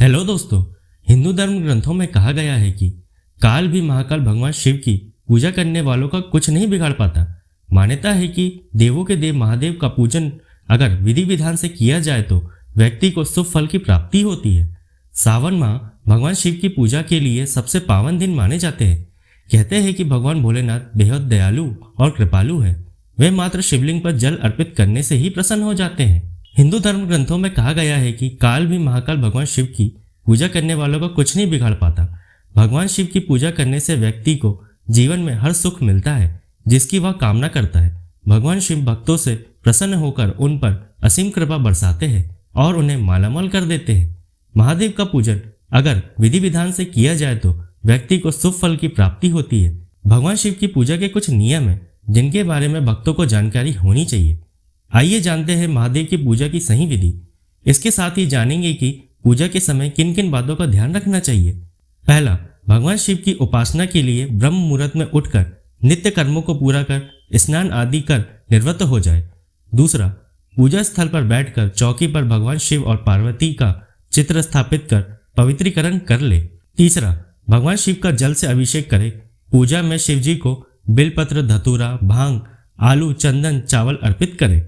Hello दोस्तों। हिंदू धर्म ग्रंथों में कहा गया है कि काल भी महाकाल भगवान शिव की पूजा करने वालों का कुछ नहीं बिगाड़ पाता। मान्यता है कि देवों के देव महादेव का पूजन अगर विधि विधान से किया जाए तो व्यक्ति को शुभ फल की प्राप्ति होती है। सावन माह भगवान शिव की पूजा के लिए सबसे पावन दिन माने जाते हैं। कहते हैं कि भगवान भोलेनाथ बेहद दयालु और कृपालु है। वे मात्र शिवलिंग पर जल अर्पित करने से ही प्रसन्न हो जाते हैं। हिंदू धर्म ग्रंथों में कहा गया है कि काल भी महाकाल भगवान शिव की पूजा करने वालों को कुछ नहीं बिगाड़ पाता। भगवान शिव की पूजा करने से व्यक्ति को जीवन में हर सुख मिलता है जिसकी वह कामना करता है। भगवान शिव भक्तों से प्रसन्न होकर उन पर असीम कृपा बरसाते हैं और उन्हें मालामाल कर देते हैं। महादेव का पूजन अगर विधि विधान से किया जाए तो व्यक्ति को शुभ फल की प्राप्ति होती है। भगवान शिव की पूजा के कुछ नियम हैं जिनके बारे में भक्तों को जानकारी होनी चाहिए। आइए जानते हैं महादेव की पूजा की सही विधि। इसके साथ ही जानेंगे कि पूजा के समय किन किन बातों का ध्यान रखना चाहिए। पहला, भगवान शिव की उपासना के लिए ब्रह्म मुहूर्त में उठकर नित्य कर्मों को पूरा कर स्नान आदि कर निवृत्त हो जाए। दूसरा, पूजा स्थल पर बैठकर चौकी पर भगवान शिव और पार्वती का चित्र स्थापित कर पवित्रीकरण कर ले। तीसरा, भगवान शिव का जल से अभिषेक करे। पूजा में शिव जी को बिलपत्र, धतूरा, भांग, आलू, चंदन, चावल अर्पित करे।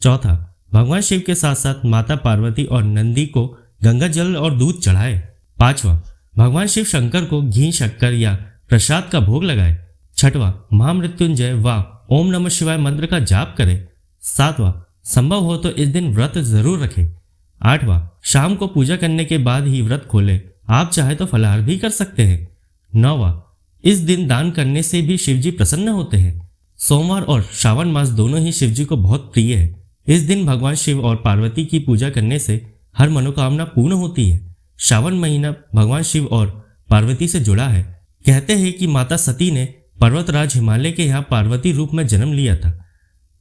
चौथा, भगवान शिव के साथ साथ माता पार्वती और नंदी को गंगा जल और दूध चढ़ाए। पांचवा, भगवान शिव शंकर को घी, शक्कर या प्रसाद का भोग लगाए। छठवां, महामृत्युंजय व ओम नमः शिवाय मंत्र का जाप करे। सातवां, संभव हो तो इस दिन व्रत जरूर रखें। आठवां, शाम को पूजा करने के बाद ही व्रत खोले। आप चाहे तो फलाहार भी कर सकते हैं। नौवां, इस दिन दान करने से भी शिवजी प्रसन्न होते हैं। सोमवार और श्रावण मास दोनों ही शिवजी को बहुत प्रिय है। इस दिन भगवान शिव और पार्वती की पूजा करने से हर मनोकामना पूर्ण होती है। श्रावण महीना भगवान शिव और पार्वती से जुड़ा है। कहते हैं कि माता सती ने पर्वतराज हिमालय के यहाँ पार्वती रूप में जन्म लिया था।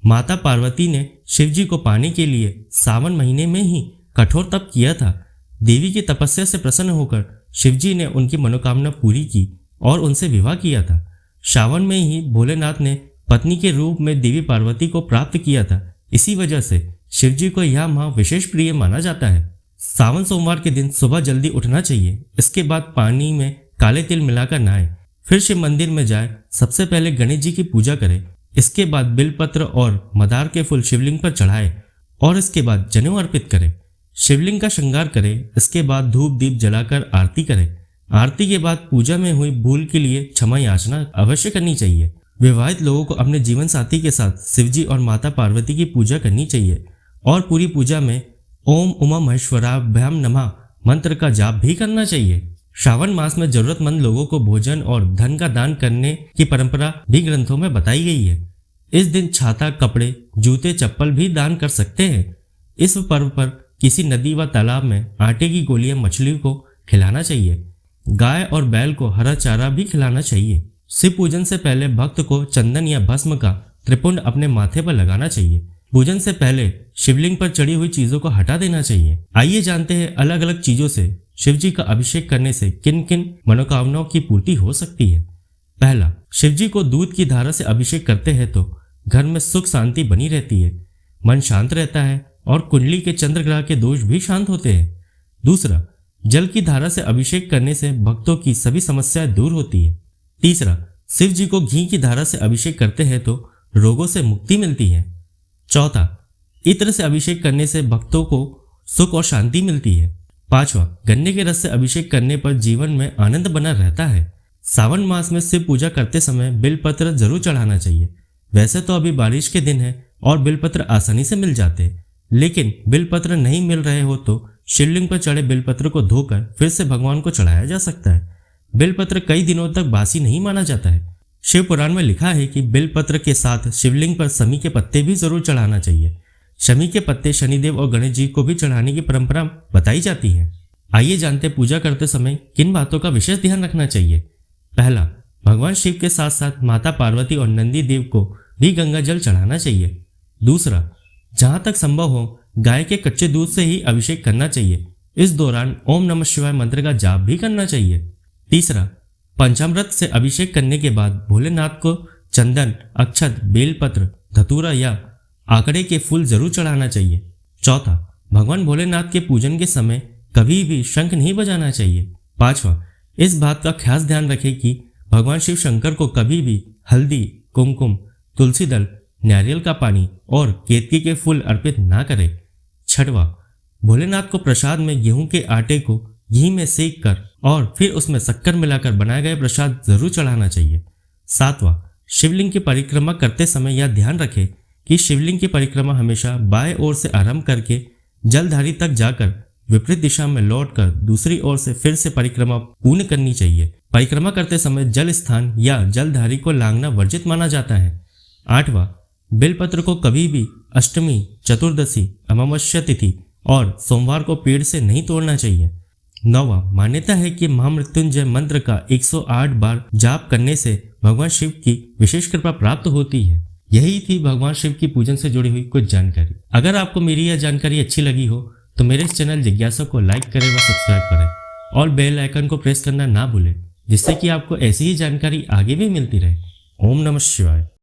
माता पार्वती ने शिवजी को पाने के लिए सावन महीने में ही कठोर तप किया था। देवी की तपस्या से प्रसन्न होकर शिवजी ने उनकी मनोकामना पूरी की और उनसे विवाह किया था। श्रावण में ही भोलेनाथ ने पत्नी के रूप में देवी पार्वती को प्राप्त किया था। इसी वजह से शिवजी को यह माह विशेष प्रिय माना जाता है। सावन सोमवार के दिन सुबह जल्दी उठना चाहिए। इसके बाद पानी में काले तिल मिलाकर नहाए, फिर शिव मंदिर में जाए। सबसे पहले गणेश जी की पूजा करें। इसके बाद बिलपत्र और मदार के फूल शिवलिंग पर चढ़ाए और इसके बाद जनेऊ अर्पित करें। शिवलिंग का श्रृंगार करें। इसके बाद धूप दीप जलाकर आरती करें। आरती के बाद पूजा में हुई भूल के लिए क्षमा याचना अवश्य करनी चाहिए। विवाहित लोगों को अपने जीवन साथी के साथ शिवजी और माता पार्वती की पूजा करनी चाहिए और पूरी पूजा में ओम उमा महेश्वराभ्याम नमः मंत्र का जाप भी करना चाहिए। श्रावण मास में जरूरतमंद लोगों को भोजन और धन का दान करने की परंपरा भी ग्रंथों में बताई गई है। इस दिन छाता, कपड़े, जूते, चप्पल भी दान कर सकते हैं। इस पर्व पर किसी नदी व तालाब में आटे की गोलियां मछली को खिलाना चाहिए। गाय और बैल को हरा चारा भी खिलाना चाहिए। शिव पूजन से पहले भक्त को चंदन या भस्म का त्रिपुंड अपने माथे पर लगाना चाहिए। पूजन से पहले शिवलिंग पर चढ़ी हुई चीजों को हटा देना चाहिए। आइए जानते हैं अलग अलग चीजों से शिवजी का अभिषेक करने से किन किन मनोकामनाओं की पूर्ति हो सकती है। पहला, शिवजी को दूध की धारा से अभिषेक करते हैं तो घर में सुख शांति बनी रहती है, मन शांत रहता है और कुंडली के चंद्र ग्रह के दोष भी शांत होते हैं। दूसरा, जल की धारा से अभिषेक करने से भक्तों की सभी समस्याएं दूर होती है। तीसरा, शिव जी को घी की धारा से अभिषेक करते हैं तो रोगों से मुक्ति मिलती है। चौथा, इत्र से अभिषेक करने से भक्तों को सुख और शांति मिलती है। पांचवा, गन्ने के रस से अभिषेक करने पर जीवन में आनंद बना रहता है। सावन मास में शिव पूजा करते समय बिलपत्र जरूर चढ़ाना चाहिए। वैसे तो अभी बारिश के दिन है और बिलपत्र आसानी से मिल जाते हैं, लेकिन बिलपत्र नहीं मिल रहे हो तो शिवलिंग पर चढ़े बिलपत्र को धोकर फिर से भगवान को चढ़ाया जा सकता है। बिलपत्र कई दिनों तक बासी नहीं माना जाता है। शिव पुराण में लिखा है कि बिलपत्र के साथ शिवलिंग पर शमी के पत्ते भी जरूर चढ़ाना चाहिए। शमी के पत्ते शनिदेव और गणेश जी को भी चढ़ाने की परंपरा बताई जाती है। आइए जानते पूजा करते समय किन बातों का विशेष ध्यान रखना चाहिए। पहला, भगवान शिव के साथ साथ माता पार्वती और नंदी देव को भी गंगा जल चढ़ाना चाहिए। दूसरा, जहां तक संभव हो गाय के कच्चे दूध से ही अभिषेक करना चाहिए। इस दौरान ओम नमः शिवाय मंत्र का जाप भी करना चाहिए। तीसरा, पंचामृत से अभिषेक करने के बाद भोलेनाथ को चंदन, अक्षत, बेलपत्र, धतूरा या आंकड़े के फूल जरूर चढ़ाना चाहिए। चौथा, भगवान भोलेनाथ के पूजन के समय कभी भी शंख नहीं बजाना चाहिए। 5वां, इस बात का खास ध्यान रखें कि भगवान शिव शंकर को कभी भी हल्दी, कुमकुम, तुलसी दल, नारियल का पानी और केतकी के फूल अर्पित ना करें। 6वां, भोलेनाथ को प्रसाद में गेहूं के आटे को घी में सेक कर और फिर उसमें शक्कर मिलाकर बनाया गया प्रसाद जरूर चढ़ाना चाहिए। 7वां, शिवलिंग की परिक्रमा करते समय यह ध्यान रखें कि शिवलिंग की परिक्रमा हमेशा बाएं ओर से आरंभ करके जलधारी तक जाकर विपरीत दिशा में लौटकर दूसरी ओर से फिर से परिक्रमा पूर्ण करनी चाहिए। परिक्रमा करते समय जल स्थान या जलधारी को लांघना वर्जित माना जाता है। 8वां, बेलपत्र को कभी भी अष्टमी, चतुर्दशी, अमावस्या तिथि और सोमवार को पेड़ से नहीं तोड़ना चाहिए। 9वां, मान्यता है कि महामृत्युंजय मंत्र का 108 बार जाप करने से भगवान शिव की विशेष कृपा प्राप्त होती है। यही थी भगवान शिव की पूजन से जुड़ी हुई कुछ जानकारी। अगर आपको मेरी यह जानकारी अच्छी लगी हो तो मेरे इस चैनल जिज्ञासा को लाइक करें व सब्सक्राइब करें और बेल आइकन को प्रेस करना ना भूलें, जिससे कि आपको ऐसी ही जानकारी आगे भी मिलती रहे। ओम नमः शिवाय।